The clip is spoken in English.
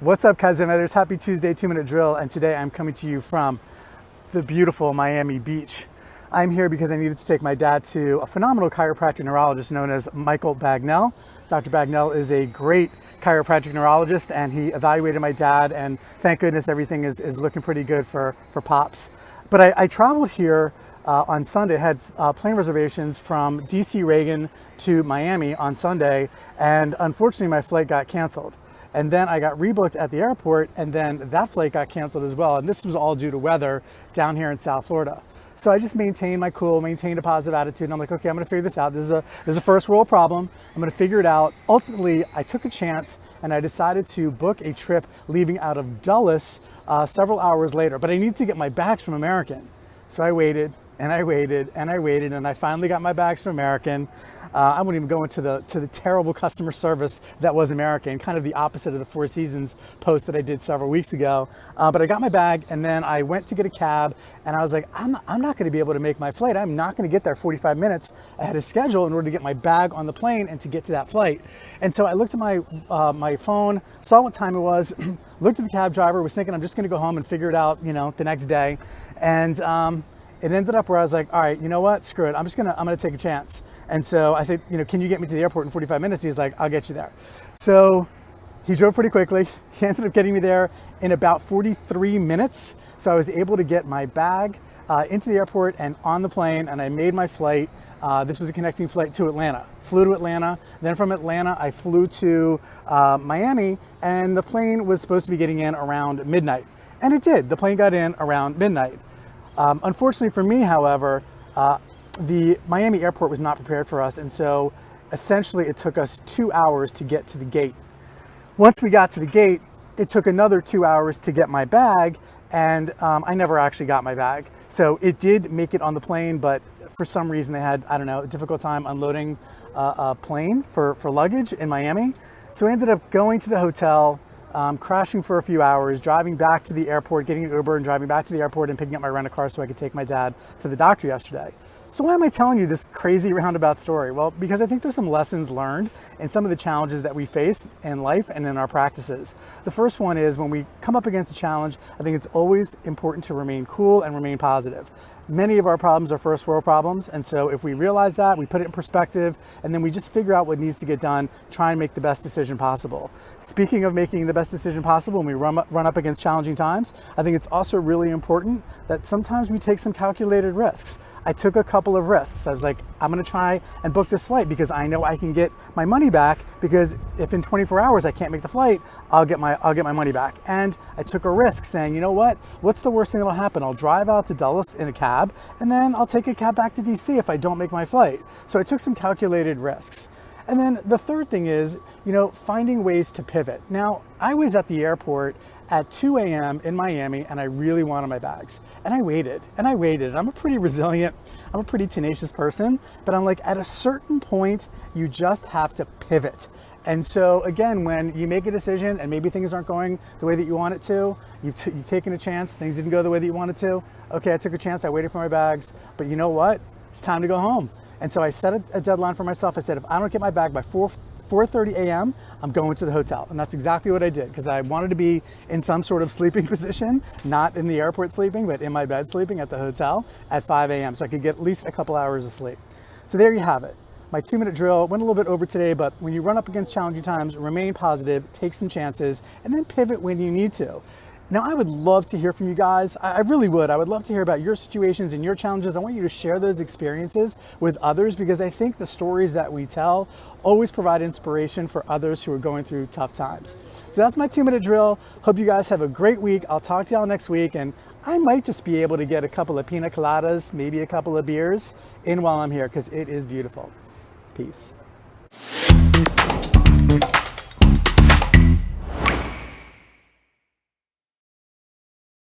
What's up, Kazimetters? Happy Tuesday 2-minute drill, and today I'm coming to you from the beautiful Miami Beach. I'm here because I needed to take my dad to a phenomenal chiropractic neurologist known as Michael Bagnell. Dr. Bagnell is a great chiropractic neurologist, and he evaluated my dad, and thank goodness everything is looking pretty good for Pops. But I traveled here on Sunday, had plane reservations from DC Reagan to Miami on Sunday, and unfortunately my flight got canceled. And then I got rebooked at the airport, and then that flight got canceled as well. And this was all due to weather down here in South Florida. So I just maintained my cool, maintained a positive attitude. And I'm like, okay, I'm gonna figure this out. This is a first world problem. I'm gonna figure it out. Ultimately, I took a chance and I decided to book a trip leaving out of Dulles several hours later. But I needed to get my bags from American. So I waited and I waited and I waited, and I finally got my bags from American. I won't even go into the terrible customer service that was American, kind of the opposite of the Four Seasons post that I did several weeks ago. But I got my bag, and then I went to get a cab, and I was like, I'm not going to be able to make my flight. I'm not going to get there 45 minutes ahead of schedule in order to get my bag on the plane and to get to that flight. And so I looked at my phone, saw what time it was, looked at the cab driver, was thinking I'm just going to go home and figure it out, the next day. And it ended up where I was like, all right, you know what? Screw it. I'm gonna take a chance. And so I said, can you get me to the airport in 45 minutes? He's like, I'll get you there. So he drove pretty quickly. He ended up getting me there in about 43 minutes. So I was able to get my bag into the airport and on the plane, and I made my flight. This was a connecting flight to Atlanta. Flew to Atlanta. Then from Atlanta, I flew to Miami, and the plane was supposed to be getting in around midnight. And it did. The plane got in around midnight. Unfortunately for me, however, the Miami airport was not prepared for us, and so essentially it took us 2 hours to get to the gate. Once we got to the gate, it took another 2 hours to get my bag, and I never actually got my bag. So it did make it on the plane, but for some reason they had, a difficult time unloading a plane for luggage in Miami. So I ended up going to the hotel, crashing for a few hours, driving back to the airport, getting an Uber and driving back to the airport and picking up my rental-a-car so I could take my dad to the doctor yesterday. So why am I telling you this crazy roundabout story? Well, because I think there's some lessons learned in some of the challenges that we face in life and in our practices. The first one is when we come up against a challenge, I think it's always important to remain cool and remain positive. Many of our problems are first world problems, and so if we realize that, we put it in perspective, and then we just figure out what needs to get done, try and make the best decision possible. Speaking of making the best decision possible when we run up against challenging times, I think it's also really important that sometimes we take some calculated risks. I took a couple of risks. I was like, I'm gonna try and book this flight because I know I can get my money back, because if in 24 hours I can't make the flight, I'll get my money back. And I took a risk saying, you know what? What's the worst thing that'll happen? I'll drive out to Dulles in a cab, and then I'll take a cab back to DC if I don't make my flight. So I took some calculated risks. And then the third thing is, finding ways to pivot. Now, I was at the airport at 2 a.m. in Miami, and I really wanted my bags. And I waited, and I waited. I'm a pretty resilient, I'm a pretty tenacious person, but I'm like, at a certain point, you just have to pivot. And so again, when you make a decision and maybe things aren't going the way that you want it to, you've taken a chance, things didn't go the way that you wanted to. Okay, I took a chance, I waited for my bags, but you know what? It's time to go home. And so I set a deadline for myself. I said, if I don't get my bag by 4:30 a.m., I'm going to the hotel. And that's exactly what I did, because I wanted to be in some sort of sleeping position, not in the airport sleeping, but in my bed sleeping at the hotel at 5 a.m. so I could get at least a couple hours of sleep. So there you have it. My 2-minute drill went a little bit over today, but when you run up against challenging times, remain positive, take some chances, and then pivot when you need to. Now, I would love to hear from you guys. I really would. I would love to hear about your situations and your challenges. I want you to share those experiences with others, because I think the stories that we tell always provide inspiration for others who are going through tough times. So that's my 2-minute drill. Hope you guys have a great week. I'll talk to y'all next week, and I might just be able to get a couple of pina coladas, maybe a couple of beers in while I'm here, because it is beautiful. Peace.